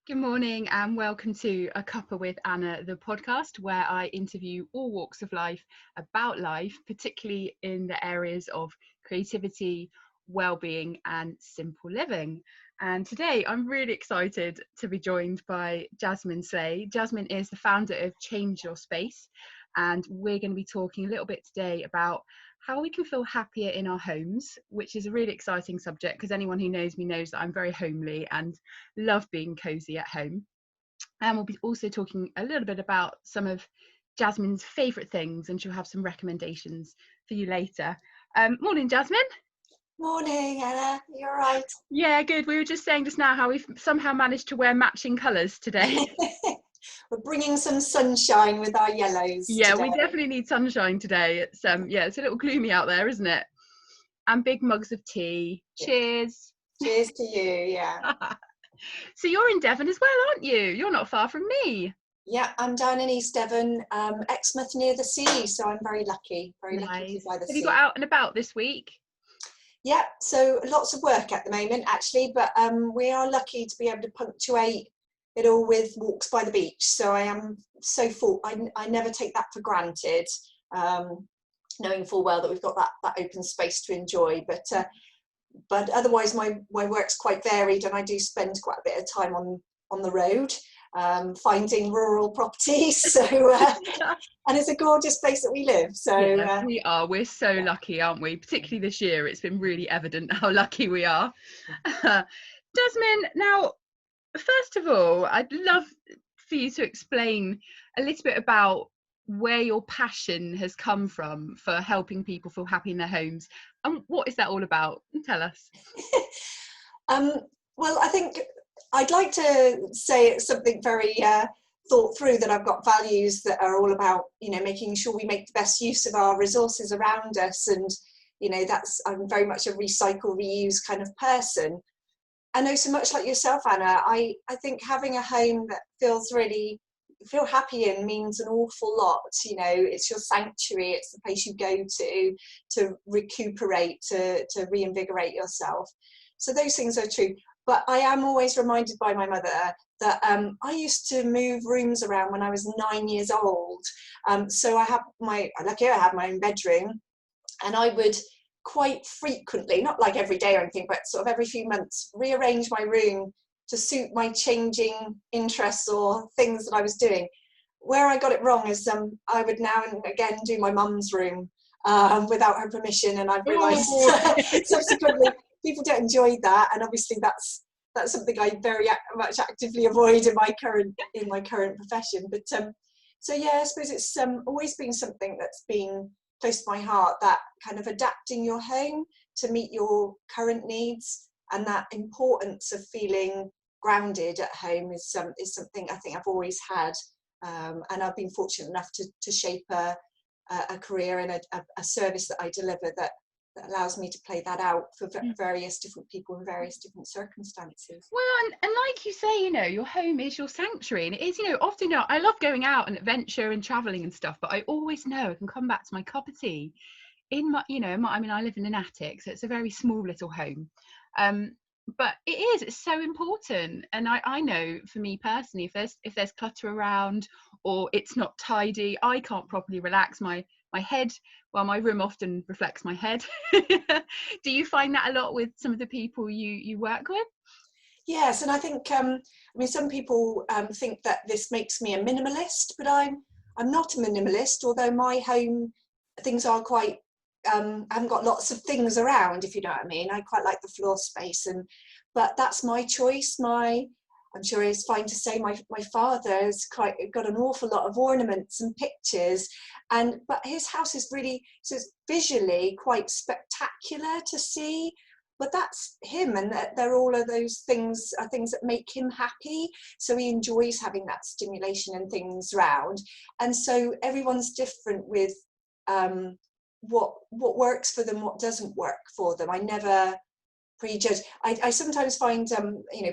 Good morning and welcome to A Cuppa with Anna, the podcast where I interview all walks of life about life, particularly in the areas of creativity, well-being and simple living. And today I'm really excited to be joined by Jasmine Sleigh. Jasmine is the founder of Change Your Space, and we're going to be talking a little bit today about how we can feel happier in our homes, which is a really exciting subject because anyone who knows me knows that I'm very homely and love being cozy at home. And we'll be also talking a little bit about some of Jasmine's favourite things, and she'll have some recommendations for you later. Morning, Jasmine. Morning, Anna. You all right? Yeah, good. We were just saying just now how we've somehow managed to wear matching colours today. We're bringing some sunshine with our yellows Yeah, today. we definitely need sunshine today. It's it's a little gloomy out there, isn't it? And big mugs of tea. Yeah. Cheers. Cheers to you, yeah. So you're in Devon as well, aren't you? You're not far from me. Yeah, I'm down in East Devon, Exmouth near the sea, so I'm very lucky to be Nice. by the Have you sea. got out and about this week? Yeah, so lots of work at the moment, actually, but we are lucky to be able to punctuate it all with walks by the beach. So I am so full. I never take that for granted, knowing full well that we've got that open space to enjoy. But otherwise my work's quite varied, and I do spend quite a bit of time on the road, finding rural properties. So and it's a gorgeous place that we live. So yeah, we are. We're so lucky, aren't we? Particularly this year, it's been really evident how lucky we are. Jasmine, now, first of all, I'd love for you to explain a little bit about where your passion has come from for helping people feel happy in their homes, and what is that all about? Tell us. Well, I think I'd like to say it's something very thought through, that I've got values that are all about, making sure we make the best use of our resources around us. And, I'm very much a recycle, reuse kind of person. I know, so much like yourself, Anna, I think having a home that feel happy in means an awful lot. It's your sanctuary, it's the place you go to recuperate, to reinvigorate yourself. So those things are true. But I am always reminded by my mother that I used to move rooms around when I was 9 years old. So I had my own bedroom, and I would quite frequently, not like every day or anything, but sort of every few months, rearrange my room to suit my changing interests or things that I was doing. Where I got it wrong is I would now and again do my mum's room without her permission, and I've realised subsequently people don't enjoy that, and obviously that's something I very much actively avoid in my current profession. But so yeah, I suppose it's always been something that's been close to my heart, that kind of adapting your home to meet your current needs, and that importance of feeling grounded at home is something I think I've always had, and I've been fortunate enough to shape a career and a service that I deliver that allows me to play that out for various different people in various different circumstances. Well, and like you say, your home is your sanctuary, and it is, often, I love going out and adventure and traveling and stuff, but I always know I can come back to my cup of tea in my, I live in an attic, so it's a very small little home. But it's so important. And I know for me personally, if there's clutter around or it's not tidy, I can't properly relax my head. Well, my room often reflects my head. Do you find that a lot with some of the people you work with? Yes, and I think some people think that this makes me a minimalist, but I'm not a minimalist. Although my home things are quite I haven't got lots of things around, if you know what I mean. I quite like the floor space, but that's my choice. I'm sure it's fine to say my father has got an awful lot of ornaments and pictures, but his house is really, so it's visually quite spectacular to see. But that's him, and they're all of those things are things that make him happy. So he enjoys having that stimulation and things around. And so everyone's different with what works for them, what doesn't work for them. I never prejudge. I sometimes find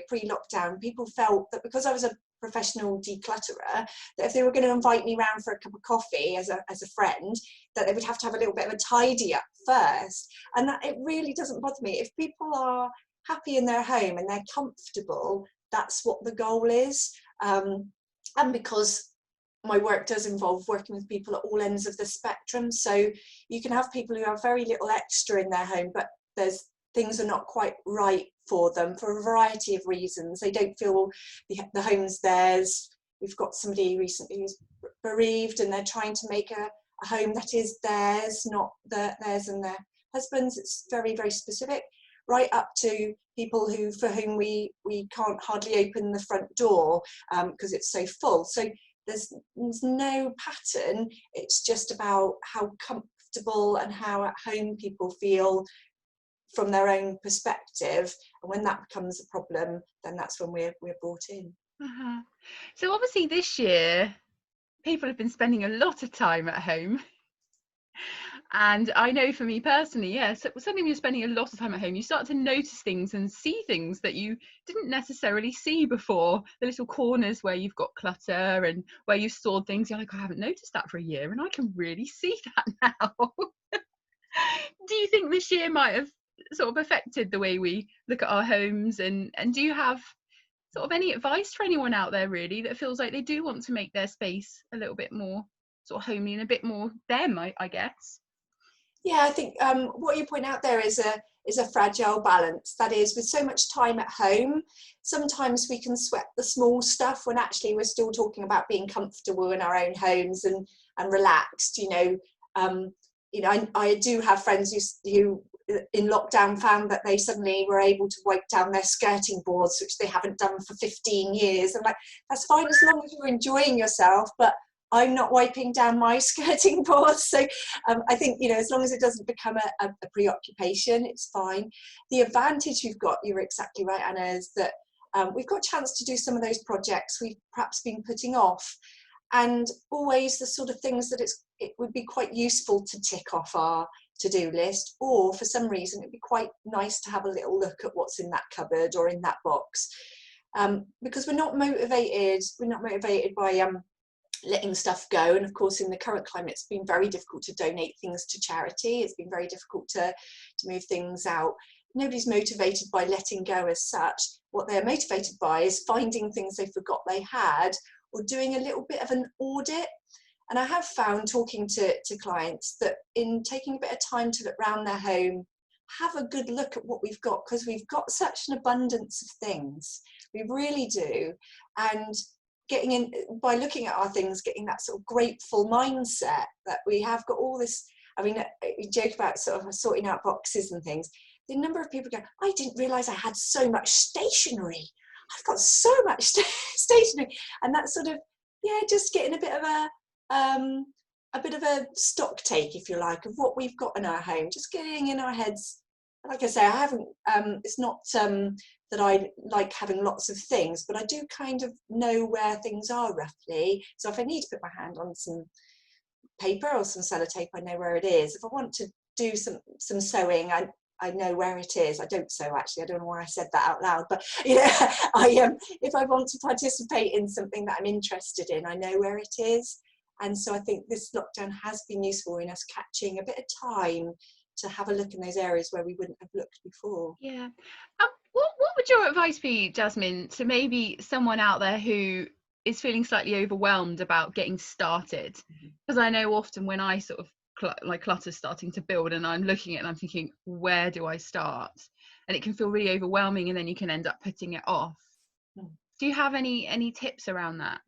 pre-lockdown, people felt that because I was a professional declutterer, that if they were going to invite me round for a cup of coffee as a friend, that they would have to have a little bit of a tidy up first. And that it really doesn't bother me. If people are happy in their home and they're comfortable, that's what the goal is. And because my work does involve working with people at all ends of the spectrum, so you can have people who have very little extra in their home, but there's things are not quite right for them for a variety of reasons. They don't feel the home's theirs. We've got somebody recently who's bereaved, and they're trying to make a home that is theirs, not theirs and their husbands. It's very, very specific, right up to people for whom we can't hardly open the front door because it's so full. So there's no pattern. It's just about how comfortable and how at home people feel from their own perspective. And when that becomes a problem, then that's when we're brought in. So obviously this year people have been spending a lot of time at home. And I know for me personally, yes, suddenly when you're spending a lot of time at home, you start to notice things and see things that you didn't necessarily see before. The little corners where you've got clutter and where you've stored things, you're like, I haven't noticed that for a year, and I can really see that now. Do you think this year might have sort of affected the way we look at our homes? And do you have sort of any advice for anyone out there really that feels like they do want to make their space a little bit more sort of homely and a bit more them, I guess? Yeah, I think what you point out there is a fragile balance. That is, with so much time at home, sometimes we can sweat the small stuff when actually we're still talking about being comfortable in our own homes and relaxed. I do have friends who in lockdown found that they suddenly were able to wipe down their skirting boards, which they haven't done for 15 years. I'm like, that's fine as long as you're enjoying yourself, but I'm not wiping down my skirting boards. So I think, as long as it doesn't become a preoccupation, it's fine. The advantage we've got, you're exactly right, Anna, is that we've got a chance to do some of those projects we've perhaps been putting off, and always the sort of things that it would be quite useful to tick off our to-do list, or for some reason it'd be quite nice to have a little look at what's in that cupboard or in that box, because we're not motivated by letting stuff go. And of course, in the current climate, it's been very difficult to donate things to charity. It's been very difficult to move things out. Nobody's motivated by letting go as such. What they're motivated by is finding things they forgot they had, or doing a little bit of an audit. And I have found, talking to clients, that in taking a bit of time to look around their home, have a good look at what we've got, because we've got such an abundance of things. We really do. And getting in, by looking at our things, getting that sort of grateful mindset that we have got all this. I mean, we joke about sort of sorting out boxes and things. The number of people go, I didn't realize I had so much stationery. I've got so much stationery. And that sort of, just getting a bit of a stock take, if you like, of what we've got in our home, just getting in our heads. Like I say, I haven't, it's not that I like having lots of things, but I do kind of know where things are roughly. So if I need to put my hand on some paper or some sellotape, I know where it is. If I want to do some sewing, I know where it is. I don't sew, actually. I don't know why I said that out loud, but if I want to participate in something that I'm interested in, I know where it is. And so I think this lockdown has been useful in us catching a bit of time to have a look in those areas where we wouldn't have looked before. Yeah. What would your advice be, Jasmine, to maybe someone out there who is feeling slightly overwhelmed about getting started? Because I know often when I sort of clutter's starting to build and I'm looking at it and I'm thinking, where do I start? And it can feel really overwhelming, and then you can end up putting it off. Do you have any tips around that?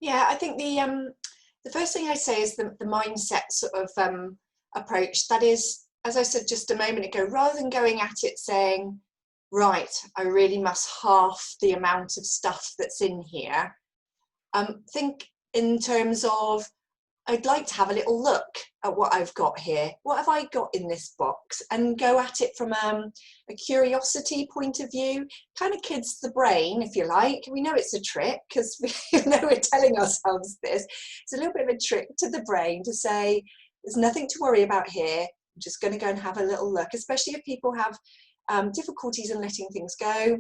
Yeah, I think the first thing I say is the mindset sort of approach. That is, as I said just a moment ago, rather than going at it saying, right, I really must half the amount of stuff that's in here, think in terms of, I'd like to have a little look at what I've got here. What have I got in this box? And go at it from a curiosity point of view. Kind of kids the brain, if you like. We know it's a trick because we know we're telling ourselves this. It's a little bit of a trick to the brain to say, there's nothing to worry about here. I'm just going to go and have a little look, especially if people have difficulties in letting things go.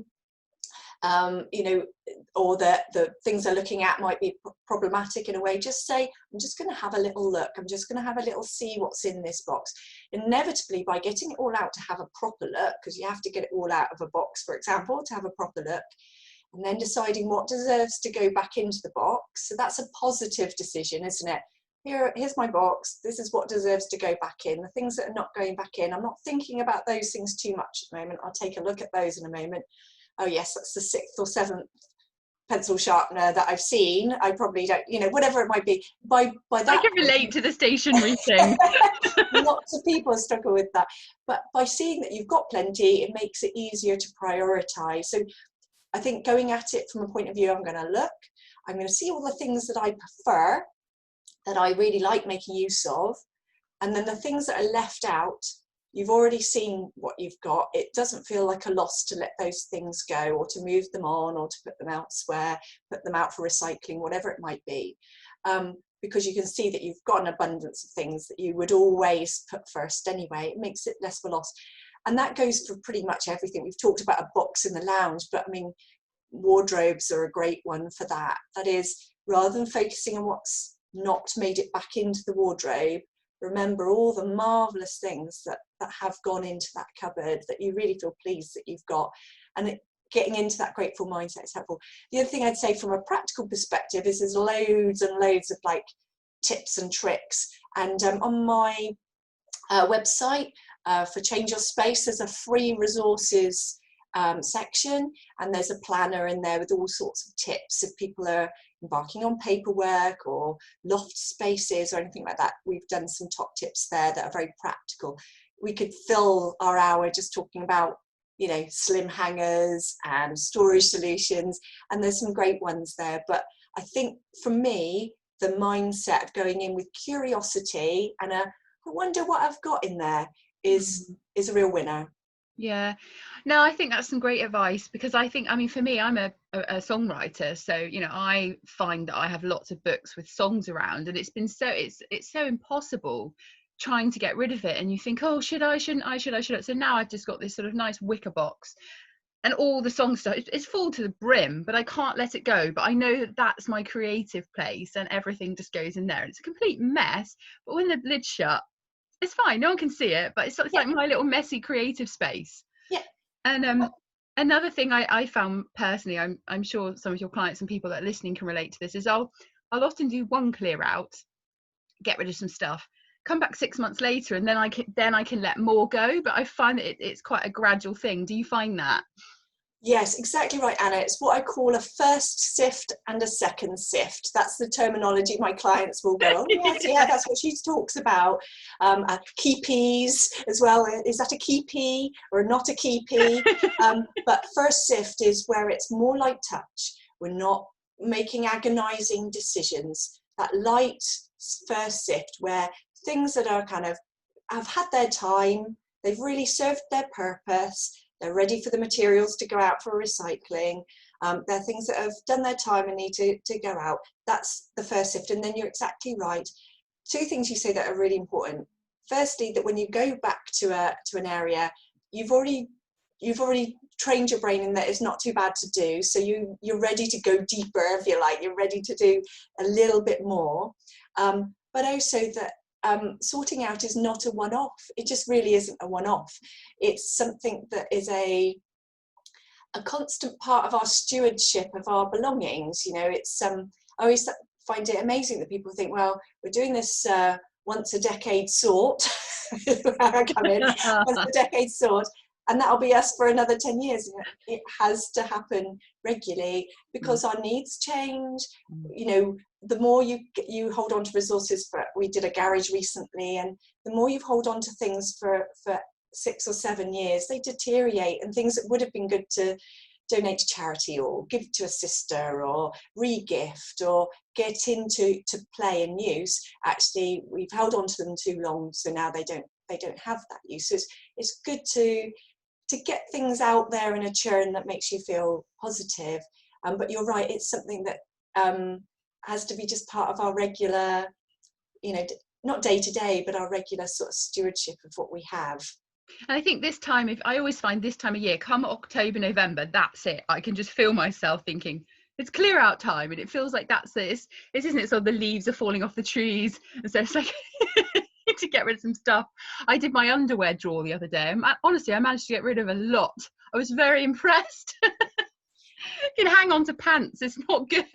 Or the things they're looking at might be problematic in a way. Just say, I'm just going to have a little look. I'm just going to have a little see what's in this box. Inevitably, by getting it all out to have a proper look, because you have to get it all out of a box, for example, to have a proper look, and then deciding what deserves to go back into the box. So that's a positive decision, isn't it? Here's my box, this is what deserves to go back in. The things that are not going back in, I'm not thinking about those things too much at the moment. I'll take a look at those in a moment. Oh yes, that's the 6th or 7th pencil sharpener that I've seen. I probably don't, whatever it might be. By that, I can relate to the stationery thing. Lots of people struggle with that. But by seeing that you've got plenty, it makes it easier to prioritize. So I think going at it from a point of view, I'm going to see all the things that I prefer, that I really like making use of, and then the things that are left out, you've already seen what you've got. It doesn't feel like a loss to let those things go, or to move them on, or to put them elsewhere, put them out for recycling, whatever it might be, because you can see that you've got an abundance of things that you would always put first anyway. It makes it less of a loss, and that goes for pretty much everything. We've talked about a box in the lounge, but I mean, wardrobes are a great one for that. That is, rather than focusing on what's not made it back into the wardrobe, remember all the marvelous things that have gone into that cupboard that you really feel pleased that you've got, and getting into that grateful mindset is helpful. The other thing I'd say from a practical perspective is there's loads and loads of like tips and tricks, and on my website for Change Your Space, there's a free resources section, and there's a planner in there with all sorts of tips if people are embarking on paperwork or loft spaces or anything like that. We've done some top tips there that are very practical. We could fill our hour just talking about, slim hangers and storage solutions, and there's some great ones there. But I think for me, the mindset of going in with curiosity and I wonder what I've got in there is a real winner. Yeah, no, I think that's some great advice, because I mean, for me, I'm a songwriter, so I find that I have lots of books with songs around, and it's so impossible trying to get rid of it, and you think, oh, should I, shouldn't I, should I, should I? So now I've just got this sort of nice wicker box, and all the song stuff, it's full to the brim, but I can't let it go. But I know that that's my creative place, and everything just goes in there, and it's a complete mess, but when the lid's shut, it's fine, no one can see it, but it's like my little messy creative space. Yeah. And another thing I found personally, I'm sure some of your clients and people that are listening can relate to this, is I'll often do one clear out, get rid of some stuff, come back 6 months later, and then I can let more go. But I find that it's quite a gradual thing. Do you find that? Yes, exactly right, Anna. It's what I call a first sift and a second sift. That's the terminology my clients will go, oh yes, yeah, that's what she talks about. Key peas as well. Is that a key pea or not a key pea? But first sift is where it's more light touch. We're not making agonizing decisions. That light first sift, where things that are kind of have had their time, they've really served their purpose, they're ready for the materials to go out for recycling. They're things that have done their time and need to go out. That's the first sift. And then you're exactly right. Two things you say that are really important. Firstly, that when you go back to an area, you've already trained your brain in that it's not too bad to do. So you're ready to go deeper, if you like. You're ready to do a little bit more. But also that sorting out is not a one-off. It just really isn't a one-off. It's something that is a constant part of our stewardship of our belongings. It's I always find it amazing that people think, well, we're doing this once a decade sort. Where I come in, once a decade sort, and that'll be us for another 10 years. It has to happen regularly because our needs change. The more you hold on to resources we did a garage recently, and the more you hold on to things for 6 or 7 years, they deteriorate, and things that would have been good to donate to charity or give to a sister or re-gift or get into play and use, actually we've held on to them too long, so now they don't have that use. So it's good to get things out there in a churn that makes you feel positive, but you're right, it's something that has to be just part of our regular, not day to day, but our regular sort of stewardship of what we have. And I think this time, I always find this time of year, come October, November, that's it. I can just feel myself thinking, it's clear out time, and it feels like that's it. It isn't it? So the leaves are falling off the trees, and so it's like to get rid of some stuff. I did my underwear drawer the other day, and honestly, I managed to get rid of a lot. I was very impressed. You can hang on to pants, it's not good.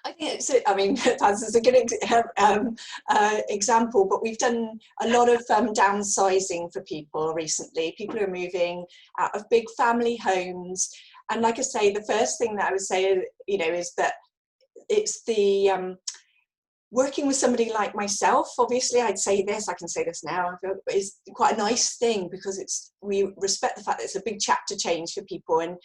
I think pants is a good example, but we've done a lot of downsizing for people recently. People are moving out of big family homes. And like I say, the first thing that I would say, is that it's the working with somebody like myself. Obviously, I can say this now, is quite a nice thing, because we respect the fact that it's a big chapter change for people, and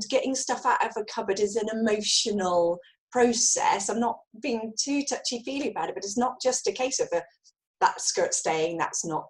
getting stuff out of a cupboard is an emotional process. I'm not being too touchy-feely about it, but it's not just a case of that skirt staying, that's not,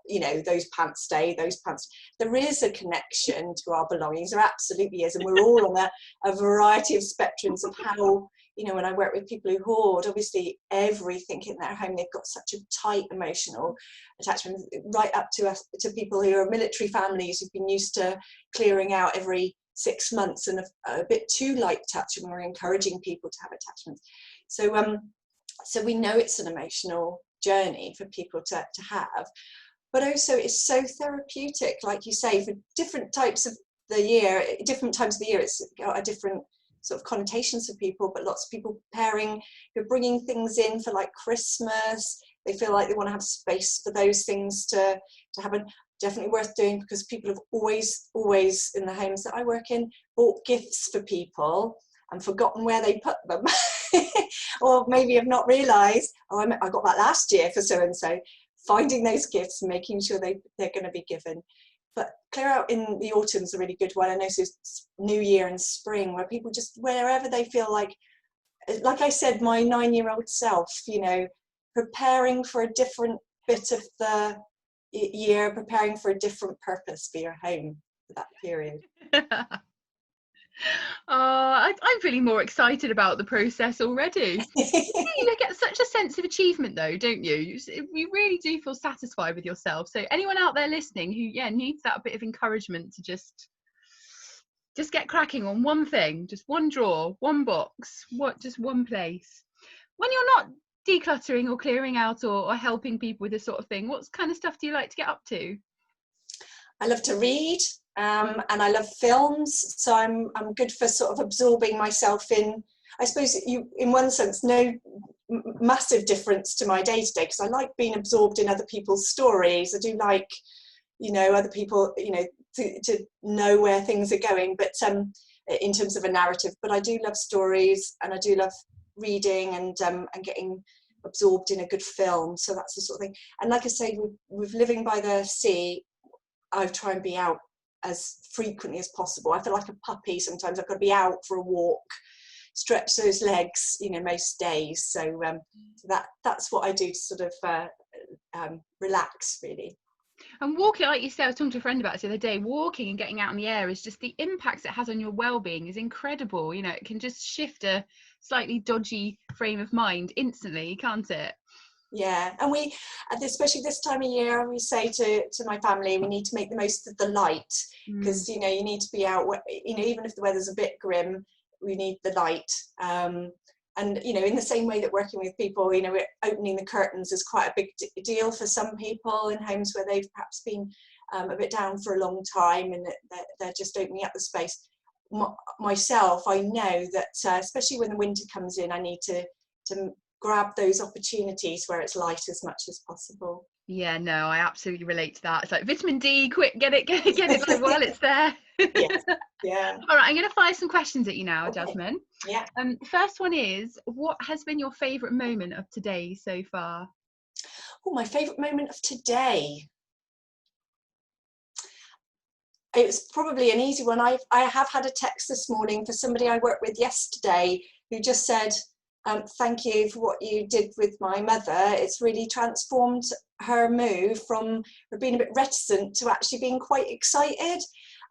those pants stay, those pants. There is a connection to our belongings, there absolutely is, and we're all on a variety of spectrums of how, when I work with people who hoard, obviously everything in their home, they've got such a tight emotional attachment, right up to people who are military families who've been used to clearing out every 6 months, and a bit too light touch, and we're encouraging people to have attachments. So we know it's an emotional journey for people to have, but also it's so therapeutic, like you say, for different times of the year. It's got a different sort of connotations for people, but lots of people you're bringing things in for like Christmas. They feel like they want to have space for those things to happen. Definitely worth doing, because people have always in the homes that I work in bought gifts for people and forgotten where they put them. Or maybe have not realised, I got that last year for so and so. Finding those gifts and making sure they're going to be given. But clear out in the autumn's a really good one. I know it's New Year and spring, where people just, wherever they feel like I said, my 9-year-old self, preparing for a different bit of the year, preparing for a different purpose for your home for that period. I'm feeling more excited about the process already. You get such a sense of achievement though, don't you? You really do feel satisfied with yourself. So anyone out there listening who needs that bit of encouragement to just get cracking on one thing, just one drawer, one box, just one place. When you're not decluttering or clearing out or helping people with this sort of thing, what kind of stuff do you like to get up to? I love to read, and I love films, so I'm good for sort of absorbing myself in, I suppose, in one sense, no massive difference to my day-to-day, because I like being absorbed in other people's stories. I do like, other people, to know where things are going, but in terms of a narrative. But I do love stories, and I do love reading and getting absorbed in a good film. So that's the sort of thing. And like I say, with living by the sea, I try and be out as frequently as possible. I feel like a puppy sometimes. I've got to be out for a walk, stretch those legs, most days. So that's what I do to sort of relax, really. And walking, like you said, I was talking to a friend about it the other day, walking and getting out in the air is just, the impacts it has on your well-being is incredible. It can just shift a slightly dodgy frame of mind instantly, can't it? Yeah, and we, especially this time of year, we say to my family, we need to make the most of the light, because you need to be out, even if the weather's a bit grim, we need the light. And in the same way that working with people, opening the curtains is quite a big deal for some people in homes where they've perhaps been a bit down for a long time, and they're just opening up the space. Myself, I know that especially when the winter comes in, I need to grab those opportunities where it's light as much as possible. Yeah, no, I absolutely relate to that. It's like vitamin D, quick, get it like while it's there. Yes. Yeah. All right, I'm going to fire some questions at you now, Okay. Jasmine. Yeah. The first one is, what has been your favourite moment of today so far? Oh, my favourite moment of today. It was probably an easy one. I have had a text this morning for somebody I worked with yesterday who just said, thank you for what you did with my mother. It's really transformed her mood from her being a bit reticent to actually being quite excited.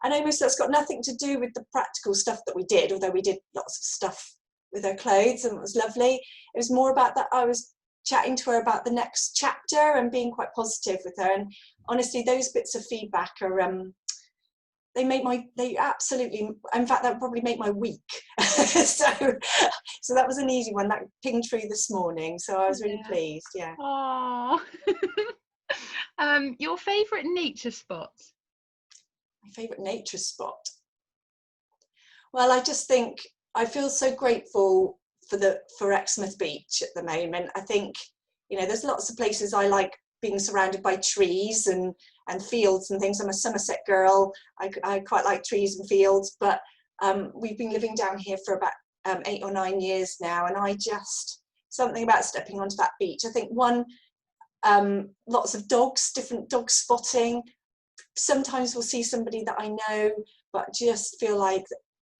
And almost that's got nothing to do with the practical stuff that we did, although we did lots of stuff with her clothes and it was lovely. It was more about that I was chatting to her about the next chapter and being quite positive with her. And honestly, those bits of feedback are they absolutely, in fact, that would probably make my week. so that was an easy one that pinged through this morning. So I was really pleased. Yeah. Aww. Your favourite nature spot? My favourite nature spot. Well, I just think I feel so grateful for Exmouth Beach at the moment. I think, you know, there's lots of places I like being surrounded by trees and fields and things. I'm a Somerset girl. I quite like trees and fields, but we've been living down here for about 8 or 9 years now, and I just, something about stepping onto that beach. I think one, lots of dogs, different dog spotting. Sometimes we'll see somebody that I know, but just feel like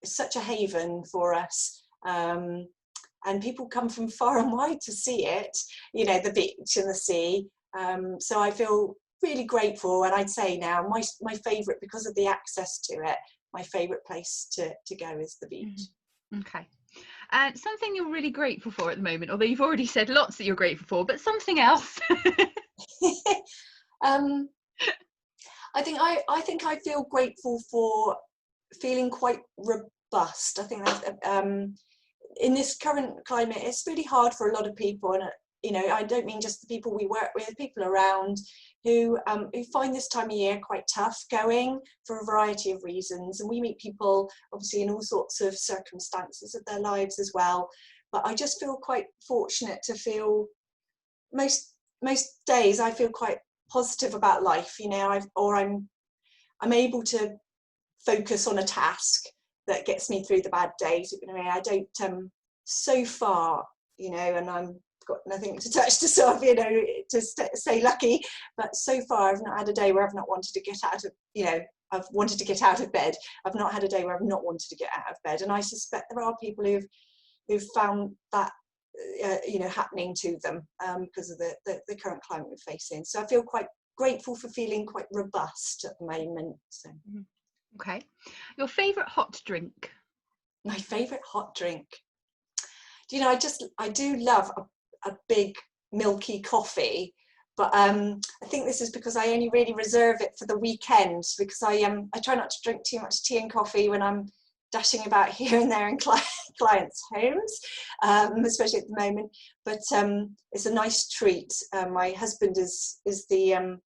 it's such a haven for us. And people come from far and wide to see it, you know, the beach and the sea. So I feel really grateful, and I'd say now my favourite, because of the access to it, my favourite place to go is the beach. Okay. And something you're really grateful for at the moment, although you've already said lots that you're grateful for, but something else. I think I feel grateful for feeling quite robust. I think that in this current climate, it's really hard for a lot of people, and you know, I don't mean just the people we work with, people around who find this time of year quite tough going for a variety of reasons. And we meet people obviously in all sorts of circumstances of their lives as well. But I just feel quite fortunate to feel most days I feel quite positive about life, you know, I'm able to focus on a task that gets me through the bad days. You know, I don't so far, you know, and I'm got nothing to touch to sort of, you know, to stay lucky, but so far I've not had a day where I've not wanted to get out of, you know, I've wanted to get out of bed. I've not had a day where I've not wanted to get out of bed, and I suspect there are people who've found that you know, happening to them because of the current climate we're facing. So I feel quite grateful for feeling quite robust at the moment. So. Okay. Your favourite hot drink? My favourite hot drink. Do you know, I do love a big milky coffee, but I think this is because I only really reserve it for the weekend, because I try not to drink too much tea and coffee when I'm dashing about here and there in clients' homes, especially at the moment. But it's a nice treat. My husband is the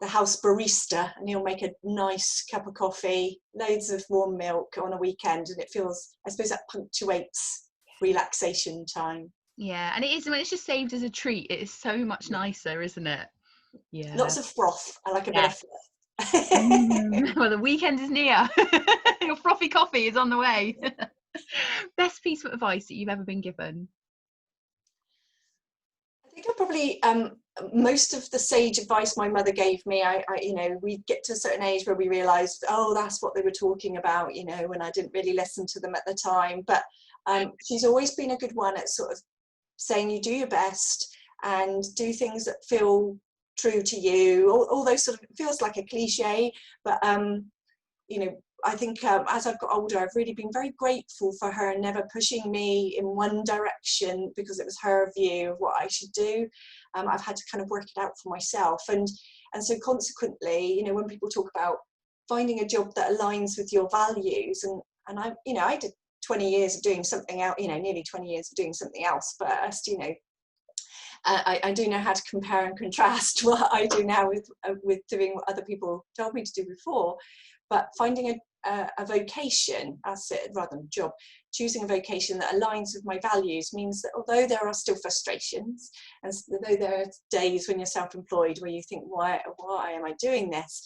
house barista, and he'll make a nice cup of coffee, loads of warm milk on a weekend, and it feels, I suppose, that punctuates relaxation time. Yeah, and it is, when it's just saved as a treat, it is so much nicer, isn't it? Yeah. Lots of froth. I like a bit of froth. Well, the weekend is near. Your frothy coffee is on the way. Best piece of advice that you've ever been given? I think I probably most of the sage advice my mother gave me, I you know, we get to a certain age where we realise, oh, that's what they were talking about, you know, when I didn't really listen to them at the time. But she's always been a good one at sort of saying you do your best and do things that feel true to you. Although sort of it feels like a cliche, but you know, I think as I've got older, I've really been very grateful for her never pushing me in one direction because it was her view of what I should do. I've had to kind of work it out for myself, and so consequently, you know, when people talk about finding a job that aligns with your values, and I, you know, I did 20 years of doing something else, you know, nearly 20 years of doing something else first, you know. I do know how to compare and contrast what I do now with doing what other people told me to do before. But finding a vocation, as it, rather than a job, choosing a vocation that aligns with my values means that although there are still frustrations, and although there are days when you're self-employed where you think, why am I doing this?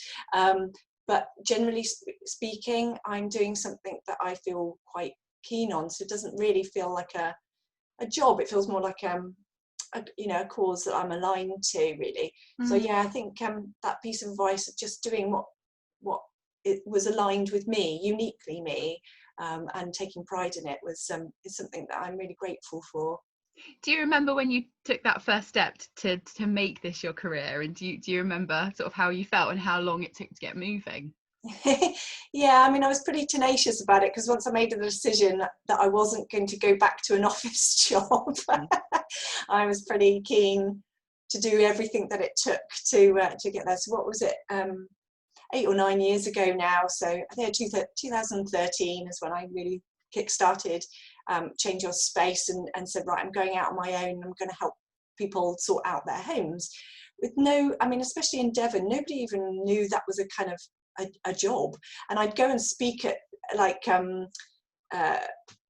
But generally speaking, I'm doing something that I feel quite keen on. So it doesn't really feel like a job. It feels more like you know, a cause that I'm aligned to, really. So yeah, I think that piece of advice of just doing what it was aligned with me, uniquely me, and taking pride in it was is something that I'm really grateful for. Do you remember when you took that first step to make this your career, and do you remember sort of how you felt and how long it took to get moving? Yeah, I mean, I was pretty tenacious about it, because once I made the decision that I wasn't going to go back to an office job, I was pretty keen to do everything that it took to get there. So what was it, 8 or 9 years ago now? So I think 2013 is when I really kick-started Change Your Space, and said, right, I'm going out on my own, I'm going to help people sort out their homes. With no, I mean, especially in Devon, nobody even knew that was a kind of a job. And I'd go and speak at like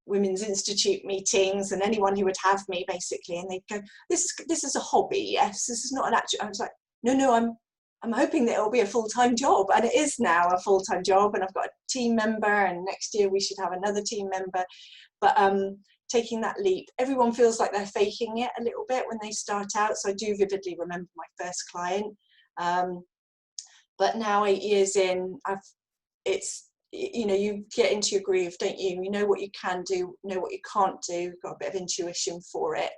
Women's Institute meetings, and anyone who would have me basically, and they'd go, this is a hobby, yes, this is not an actual. I was like, no, I'm hoping that it'll be a full-time job, and it is now a full-time job, and I've got a team member, and next year we should have another team member. But taking that leap, everyone feels like they're faking it a little bit when they start out, so I do vividly remember my first client, but now 8 years in, it's, you know, you get into your groove, don't you? You know what you can do, know what you can't do, you've got a bit of intuition for it.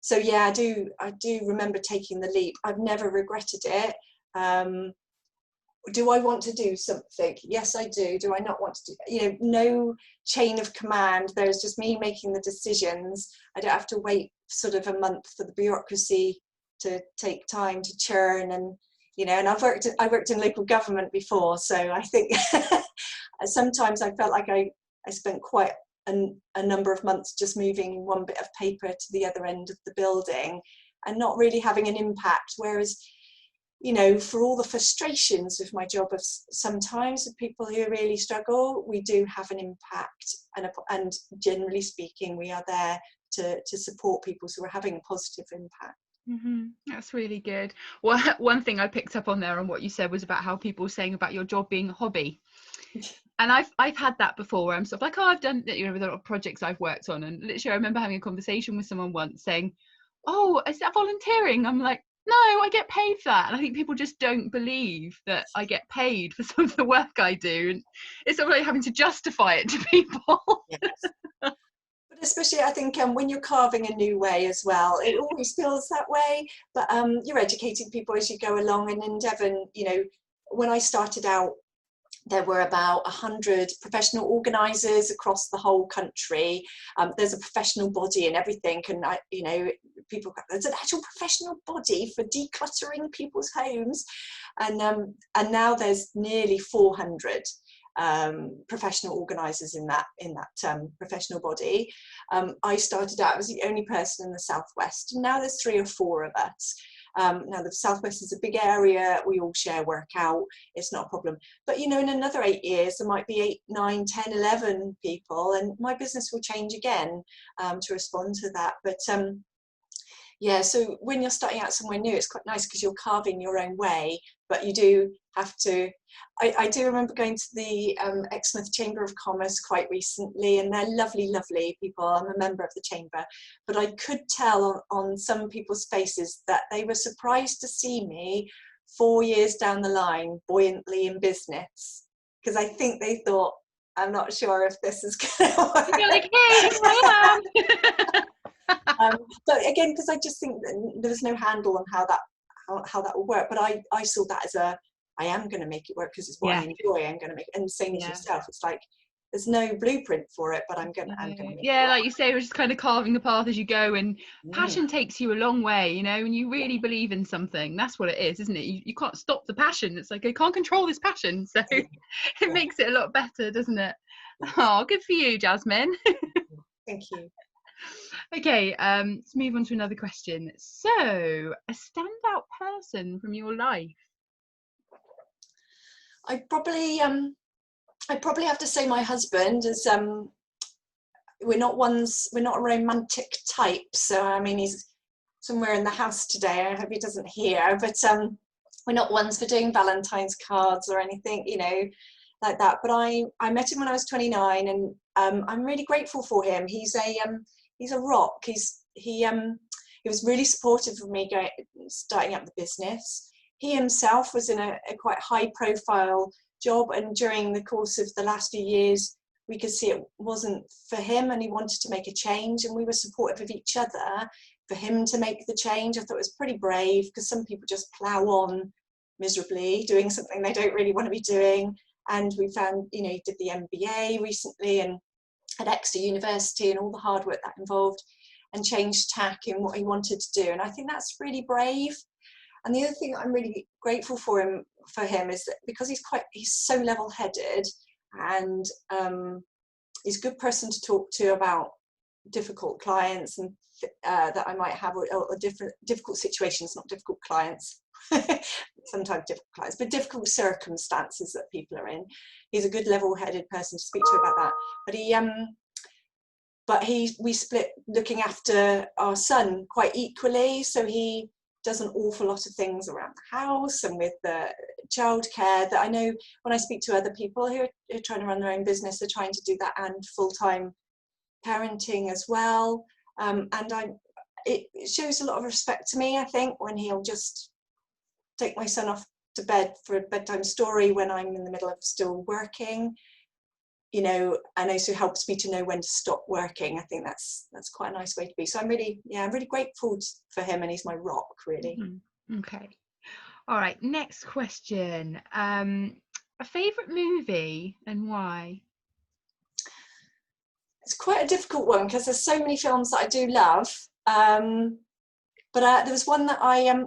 So yeah, I do remember taking the leap. I've never regretted it. Do I want to do something? Yes, I do. Do I not want to do? You know, no chain of command. There's just me making the decisions. I don't have to wait sort of a month for the bureaucracy to take time to churn. And you know, and I worked in local government before, so I think sometimes I felt like I spent quite a number of months just moving one bit of paper to the other end of the building and not really having an impact. Whereas, you know, for all the frustrations of my job, of sometimes with people who really struggle, we do have an impact, and generally speaking, we are there to support people who are having a positive impact. Mm-hmm. That's really good. Well, one thing I picked up on there on what you said was about how people were saying about your job being a hobby. And I've had that before, where I'm sort of like, oh, I've done, you know, with a lot of projects I've worked on, and literally I remember having a conversation with someone once saying, oh, is that volunteering? I'm like, no, I get paid for that. And I think people just don't believe that I get paid for some of the work I do, and it's sort of like having to justify it to people. Yes. But especially, I think when you're carving a new way as well, it always feels that way. But you're educating people as you go along. And in Devon, you know, when I started out, there were about 100 professional organisers across the whole country. There's a professional body and everything, and you know, there's an actual professional body for decluttering people's homes, and now there's nearly 400 professional organisers in that professional body. I started out as the only person in the Southwest, and now there's 3 or 4 of us. Now the Southwest is a big area, we all share work out, it's not a problem. But you know, in another 8 years, there might be 8, 9, 10, 11 people, and my business will change again to respond to that. But yeah, so when you're starting out somewhere new, it's quite nice because you're carving your own way, but you do have to. I do remember going to the Exmouth Chamber of Commerce quite recently, and they're lovely, lovely people. I'm a member of the chamber, but I could tell on some people's faces that they were surprised to see me 4 years down the line, buoyantly in business, because I think they thought, I'm not sure if this is going to work. You're like, hey, here I am. But again, because I just think that there was no handle on how that will work. But I saw that as I am going to make it work because it's what I enjoy. I'm going to make it. And the same as yourself. It's like there's no blueprint for it, but I'm going to make it work. Like you say, we're just kind of carving the path as you go, and passion takes you a long way, you know, and you really believe in something. That's what it is, isn't it? You can't stop the passion. It's like I can't control this passion, so it makes it a lot better, doesn't it? Oh, good for you, Jasmine. Thank you. Okay, let's move on to another question. So, a standout person from your life? I probably have to say my husband, as we're not a romantic type. So I mean, he's somewhere in the house today. I hope he doesn't hear. But we're not ones for doing Valentine's cards or anything, you know, like that. But I met him when I was 29, and I'm really grateful for him. He's a rock. He was really supportive of me starting up the business. He himself was in a quite high profile job, and during the course of the last few years we could see it wasn't for him, and he wanted to make a change, and we were supportive of each other for him to make the change. I thought it was pretty brave, because some people just plow on miserably doing something they don't really want to be doing. And we found, you know, he did the MBA recently and at Exeter University, and all the hard work that involved, and changed tack in what he wanted to do. And I think that's really brave. And the other thing I'm really grateful for him is that because he's so level-headed, and he's a good person to talk to about difficult clients and that I might have, or difficult situations, not difficult clients. Sometimes difficult clients, but difficult circumstances that people are in. He's a good level-headed person to speak to about that. But we split looking after our son quite equally, so he does an awful lot of things around the house and with the childcare that I know when I speak to other people who are trying to run their own business, they're trying to do that and full-time parenting as well. It shows a lot of respect to me, I think, when he'll just take my son off to bed for a bedtime story when I'm in the middle of still working, and also helps me to know when to stop working. I think that's quite a nice way to be. So I'm really grateful for him, and he's my rock, really. Mm-hmm. Okay. All right, next question. A favourite movie and why? It's quite a difficult one because there's so many films that I do love. But there was one that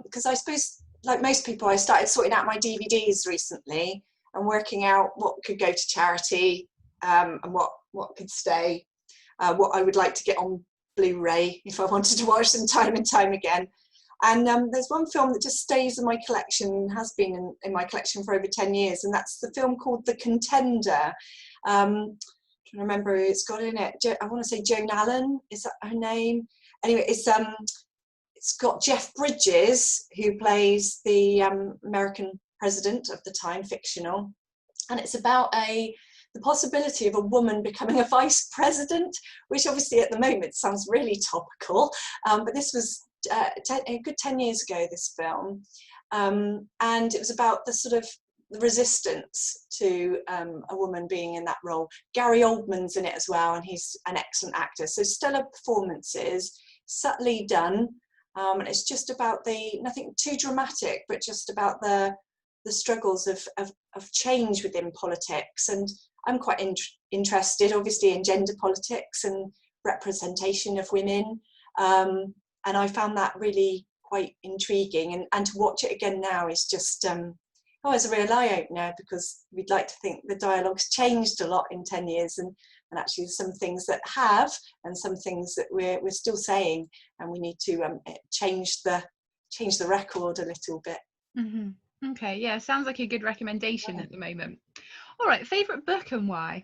because I suppose, like most people, I started sorting out my DVDs recently and working out what could go to charity and what could stay, what I would like to get on Blu-ray if I wanted to watch them time and time again. And there's one film that just stays in my collection, has been in my collection for over 10 years, and that's the film called The Contender. I'm trying to remember who it's got in it. I want to say Joan Allen, is that her name? Anyway, it's got Jeff Bridges, who plays the American president of the time, fictional, and it's about the possibility of a woman becoming a vice president, which obviously at the moment sounds really topical, but this was a good 10 years ago, this film, and it was about the sort of resistance to a woman being in that role. Gary Oldman's in it as well, and he's an excellent actor, so stellar performances, subtly done. And it's just about nothing too dramatic, but just about the struggles of change within politics. And I'm quite interested, obviously, in gender politics and representation of women. And I found that really quite intriguing. And to watch it again now is just, it's a real eye-opener, because we'd like to think the dialogue's changed a lot in 10 years. And actually some things that have, and some things that we're still saying, and we need to change the record a little bit. Mm-hmm. Okay, yeah, sounds like a good recommendation at the moment. All right, favourite book and why?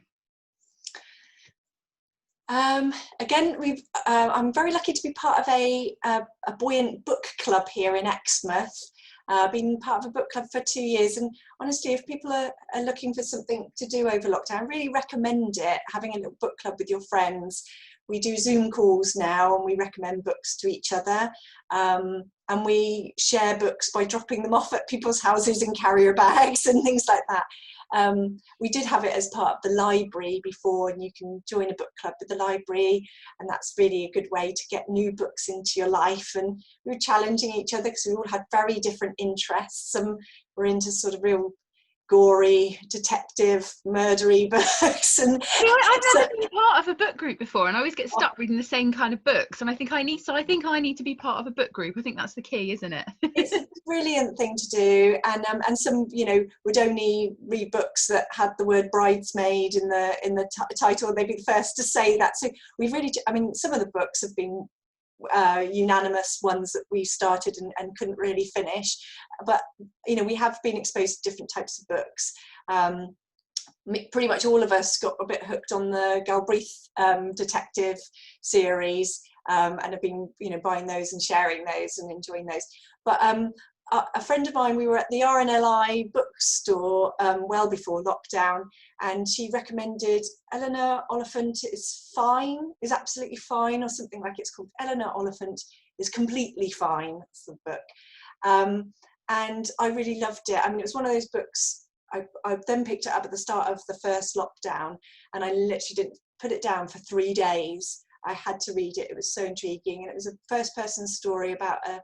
Again, I'm very lucky to be part of a buoyant book club here in Exmouth. I've been part of a book club for 2 years, and honestly, if people are looking for something to do over lockdown, I really recommend it, having a little book club with your friends. We do Zoom calls now, and we recommend books to each other, and we share books by dropping them off at people's houses in carrier bags and things like that. We did have it as part of the library before, and you can join a book club with the library, and that's really a good way to get new books into your life. And we were challenging each other because we all had very different interests. Some were into sort of real gory, detective, murdery books. And I've never been part of a book group before, and I always get stuck reading the same kind of books. And I think I need to be part of a book group. I think that's the key, isn't it? It's a brilliant thing to do, and some would only read books that had the word bridesmaid in the title. They'd be the first to say that. So we really, some of the books have been unanimous ones that we started and couldn't really finish, but we have been exposed to different types of books. Pretty much all of us got a bit hooked on the Galbraith detective series, and have been buying those and sharing those and enjoying those. But a friend of mine, we were at the RNLI bookstore well before lockdown, and she recommended Eleanor Oliphant is absolutely fine, or something like it's called. Eleanor Oliphant is Completely Fine. That's the book. And I really loved it. It was one of those books, I then picked it up at the start of the first lockdown, and I literally didn't put it down for 3 days. I had to read it. It was so intriguing, and it was a first-person story about a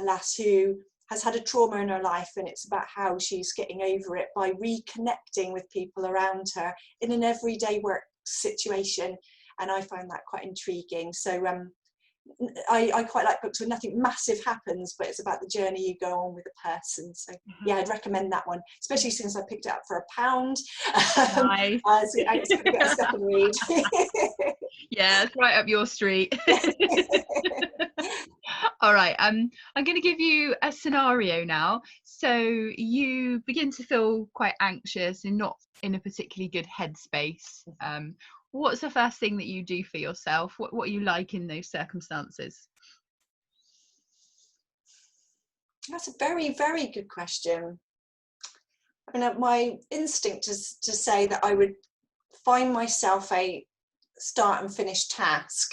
lass who has had a trauma in her life, and it's about how she's getting over it by reconnecting with people around her in an everyday work situation. And I find that quite intriguing. So I quite like books where nothing massive happens, but it's about the journey you go on with a person. So yeah, I'd recommend that one, especially since I picked it up for £1. Nice. So it's going to get a second read. Yeah, it's right up your street. All right, I'm going to give you a scenario now. So you begin to feel quite anxious and not in a particularly good headspace. What's the first thing that you do for yourself? What are you like in those circumstances? That's a very, very good question. I mean, my instinct is to say that I would find myself a start and finish task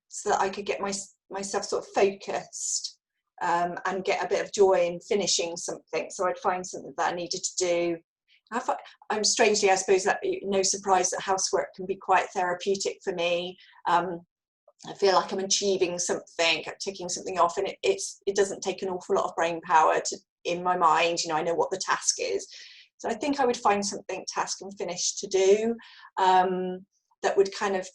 so that I could get myself sort of focused, and get a bit of joy in finishing something. So I'd find something that I needed to do. I'm strangely, I suppose, that no surprise that housework can be quite therapeutic for me. I feel like I'm achieving something, ticking something off, and it doesn't take an awful lot of brain power in my mind. I know what the task is. So I think I would find something task and finish to do, that would kind of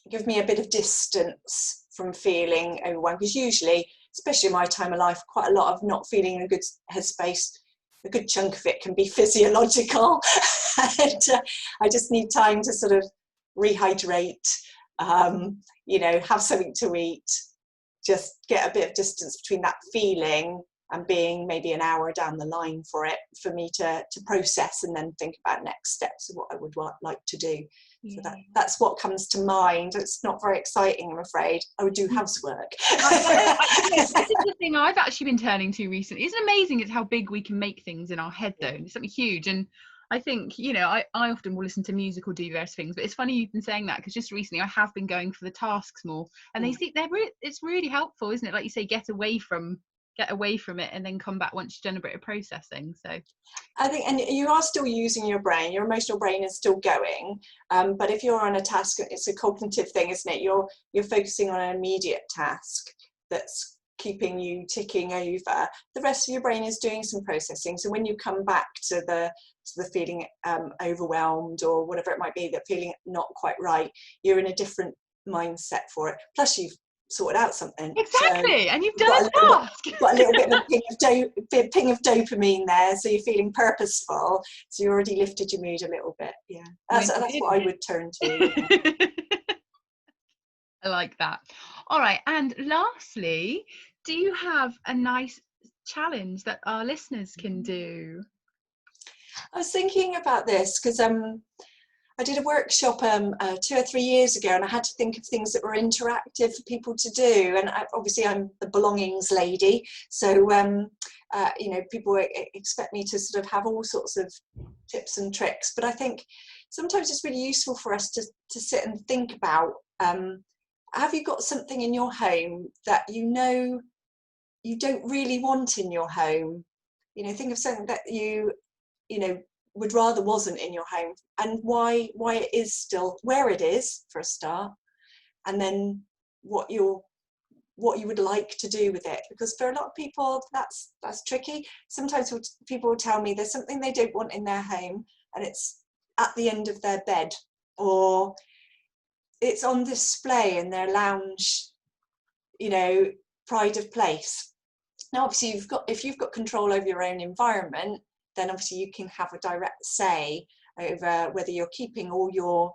give me a bit of distance from feeling overwhelmed. Because usually, especially in my time of life, quite a lot of not feeling in a good headspace, a good chunk of it can be physiological. And I just need time to sort of rehydrate, have something to eat, just get a bit of distance between that feeling and being maybe an hour down the line for me to process and then think about next steps of what I would like to do. Yeah. So that's what comes to mind. It's not very exciting, I'm afraid. I would do housework. This is the thing I've actually been turning to recently. Isn't it amazing it's how big we can make things in our head, though? It's something huge. And I think, I often will listen to music or do various things, but it's funny you've been saying that, because just recently I have been going for the tasks more, and it's really helpful, isn't it? Like you say, get away from it and then come back once you've done a bit of processing. So I think, and you are still using your brain, your emotional brain is still going, but if you're on a task, it's a cognitive thing, isn't it? You're focusing on an immediate task that's keeping you ticking over. The rest of your brain is doing some processing. So when you come back to the feeling overwhelmed or whatever it might be, that feeling not quite right, you're in a different mindset for it. Plus you've sorted out something. Exactly, so and you've done a task. You've got a little bit of a ping of dopamine there, so you're feeling purposeful. So you already lifted your mood a little bit. Yeah, that's what I would turn to. Yeah. I like that. All right, and lastly, do you have a nice challenge that our listeners can do? I was thinking about this because I did a workshop 2 or 3 years ago, and I had to think of things that were interactive for people to do. And obviously I'm the belongings lady, so people expect me to sort of have all sorts of tips and tricks. But I think sometimes it's really useful for us to sit and think about, have you got something in your home that you don't really want in your home? Think of something that you would rather wasn't in your home, and why it is still where it is, for a start, and then what you would like to do with it. Because for a lot of people that's tricky. Sometimes people will tell me there's something they don't want in their home, and it's at the end of their bed, or it's on display in their lounge, pride of place. Now obviously if you've got control over your own environment, then obviously you can have a direct say over whether you're keeping all your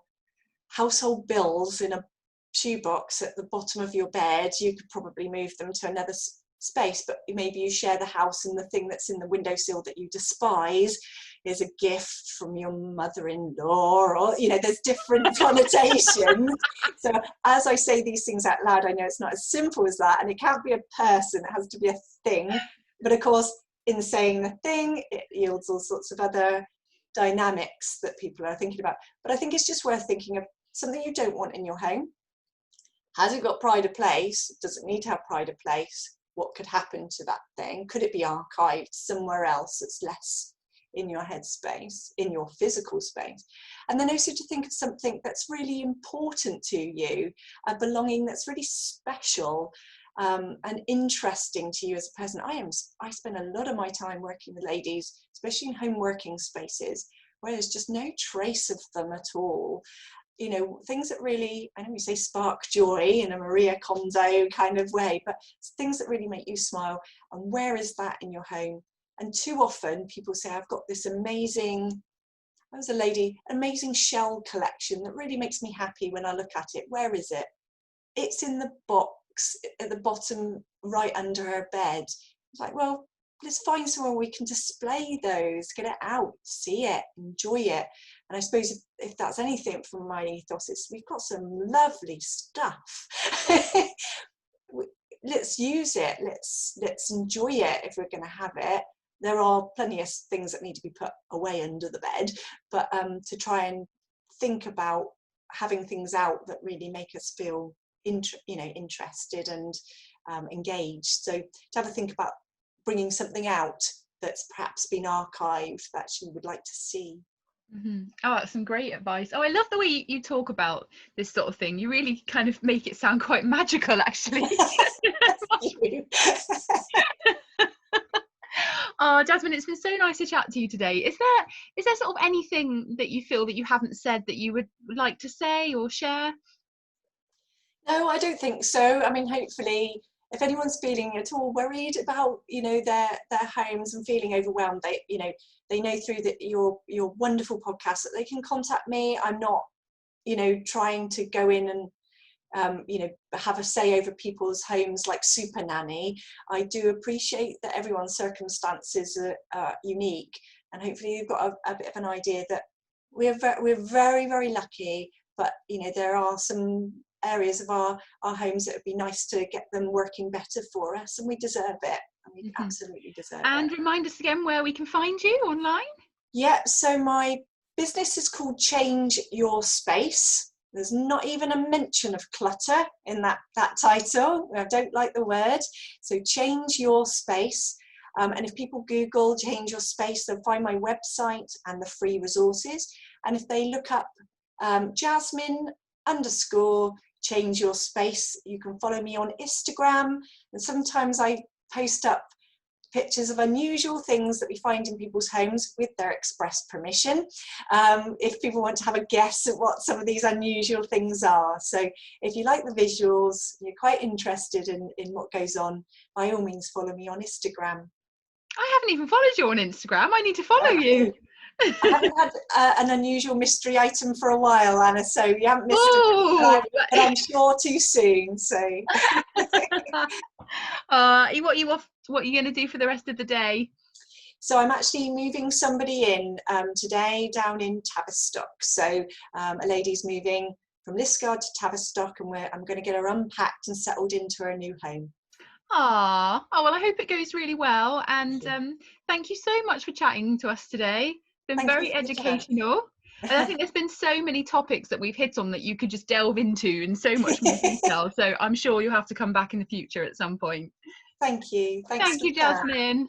household bills in a shoebox at the bottom of your bed. You could probably move them to another space, but maybe you share the house, and the thing that's in the windowsill that you despise is a gift from your mother-in-law, or there's different connotations. So as I say these things out loud, I know it's not as simple as that, and it can't be a person, it has to be a thing. But of course, in saying the thing, it yields all sorts of other dynamics that people are thinking about. But I think it's just worth thinking of something you don't want in your home. Has it got pride of place? Does it need to have pride of place? What could happen to that thing? Could it be archived somewhere else that's less in your headspace, in your physical space? And then also to think of something that's really important to you, a belonging that's really special, and interesting to you as a person. I spend a lot of my time working with ladies, especially in home working spaces, where there's just no trace of them at all. Things that really, I know you say spark joy in a Maria Kondo kind of way, but things that really make you smile. And where is that in your home? And too often people say, I've got this amazing there was a lady, amazing shell collection that really makes me happy when I look at it. Where is it? It's in the box at the bottom right under her bed. It's like, well, let's find somewhere we can display those, get it out, see it, enjoy it. And I suppose if that's anything from my ethos, it's we've got some lovely stuff. Let's use it, let's enjoy it if we're going to have it. There are plenty of things that need to be put away under the bed, but to try and think about having things out that really make us feel interested and engaged. So to have a think about bringing something out that's perhaps been archived that you would like to see. Mm-hmm. Oh, that's some great advice. Oh, I love the way you talk about this sort of thing. You really kind of make it sound quite magical, actually. Oh, Jasmine, it's been so nice to chat to you today. Is there sort of anything that you feel that you haven't said that you would like to say or share? No, I don't think so. I mean, hopefully, if anyone's feeling at all worried about, their homes and feeling overwhelmed, they know through your wonderful podcast that they can contact me. I'm not, trying to go in and have a say over people's homes like super nanny. I do appreciate that everyone's circumstances are unique, and hopefully you've got a bit of an idea that we're very, very lucky, but there are some areas of our homes that would be nice to get them working better for us, and we deserve it, and we absolutely deserve it. And remind us again where we can find you online. Yeah, so my business is called Change Your Space. There's not even a mention of clutter in that title. I don't like the word. So Change Your Space. And if people Google Change Your Space, they'll find my website and the free resources. And if they look up Jasmine_Change Your Space, you can follow me on Instagram. And sometimes I post up pictures of unusual things that we find in people's homes with their express permission, if people want to have a guess at what some of these unusual things are. So if you like the visuals, you're quite interested in what goes on, by all means follow me on Instagram. I haven't even followed you on Instagram. I need to follow you. I haven't had an unusual mystery item for a while, Anna, so you haven't missed it, but I'm sure too soon. So what are you going to do for the rest of the day? So I'm actually moving somebody in today down in Tavistock. So a lady's moving from Liskeard to Tavistock, and I'm going to get her unpacked and settled into her new home. Oh, well, I hope it goes really well. And thank you so much for chatting to us today. It's been very educational. And I think there's been so many topics that we've hit on that you could just delve into in so much more detail. So I'm sure you'll have to come back in the future at some point. Thank you. Thank you, Jasmine.